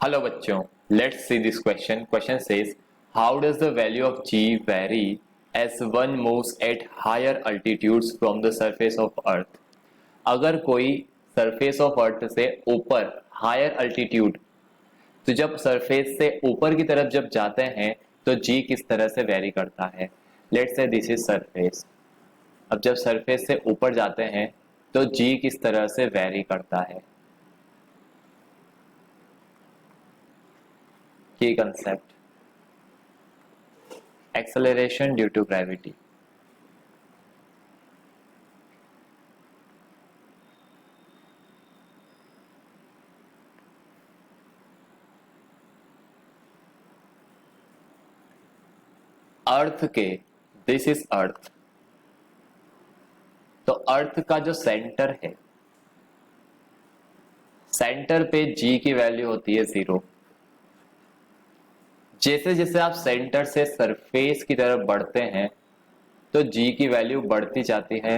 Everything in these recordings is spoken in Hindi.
Hello बच्चों, let's see this question. Question says, how does the value of g vary as one moves at higher altitudes from the surface of earth? अगर कोई सरफेस ऑफ अर्थ से ऊपर हायर अल्टीट्यूड, तो जब सरफेस से ऊपर की तरफ जब जाते हैं तो g किस तरह से वेरी करता है? Let's say this is surface. अब जब सरफेस से ऊपर जाते हैं तो g किस तरह से वेरी करता है? की concept acceleration due to gravity. Earth के, दिस इज अर्थ, तो अर्थ का जो सेंटर है, सेंटर पे जी की वैल्यू होती है 0। जैसे जैसे आप सेंटर से सरफेस की तरफ बढ़ते हैं तो जी की वैल्यू बढ़ती जाती है,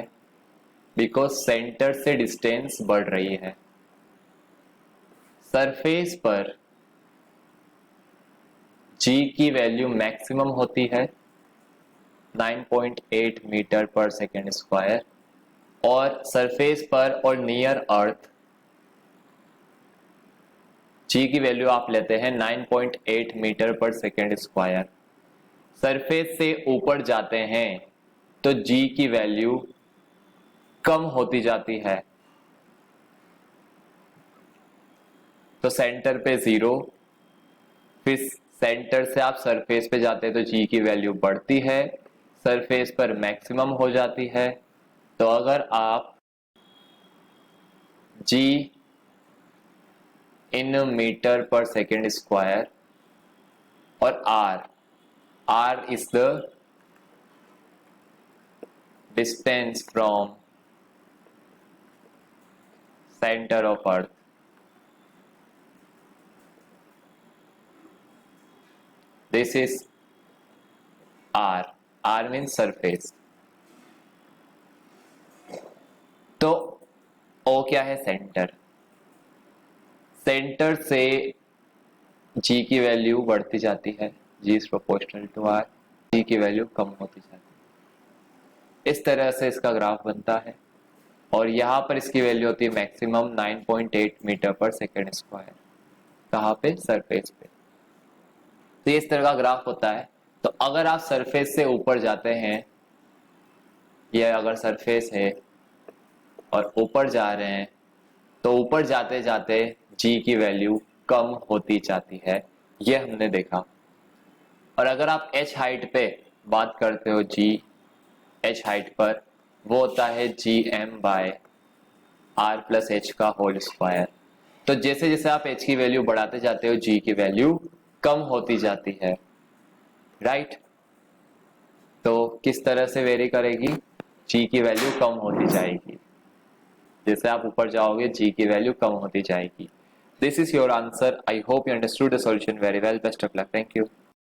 बिकॉज सेंटर से डिस्टेंस बढ़ रही है। सरफेस पर जी की वैल्यू मैक्सिमम होती है 9.8 मीटर पर सेकेंड स्क्वायर, और सरफेस पर और नियर अर्थ जी की वैल्यू आप लेते हैं 9.8 metre per second square. Surface से ऊपर जाते हैं तो जी की वैल्यू कम होती जाती है, तो सेंटर पे 0, फिर सेंटर से आप सरफेस पे जाते हैं तो जी की वैल्यू बढ़ती है, सरफेस पर मैक्सिमम हो जाती है। तो अगर आप g in metre per second square और R is the distance from centre of earth, this is R means surface. तो ओ क्या है? सेंटर। सेंटर से जी की वैल्यू बढ़ती जाती है, जी इज प्रोपोर्शनल टू आर, जी की वैल्यू कम होती जाती है। इस तरह से इसका ग्राफ बनता है, और यहां पर इसकी वैल्यू होती है maximum 9.8 metre per second square. कहां पे? सरफेस पे। तो इस तरह का ग्राफ होता है। तो अगर आप सरफेस से ऊपर जाते हैं, यह अगर सरफेस है और ऊपर जा रहे हैं, तो ऊपर जाते जाते जी की वैल्यू कम होती जाती है, यह हमने देखा। और अगर आप एच हाइट पे बात करते हो, जी एच हाइट पर, वो होता है g m by R plus h का होल स्क्वायर। तो जैसे जैसे आप एच की वैल्यू बढ़ाते जाते हो जी की वैल्यू कम होती जाती है, राइट। तो किस तरह से वेरी करेगी? जी की वैल्यू कम होती जाएगी, जैसे आप ऊपर जाओगे जी की वैल्यू कम होती जाएगी। This is your answer. I hope you understood the solution very well. Best of luck. Thank you.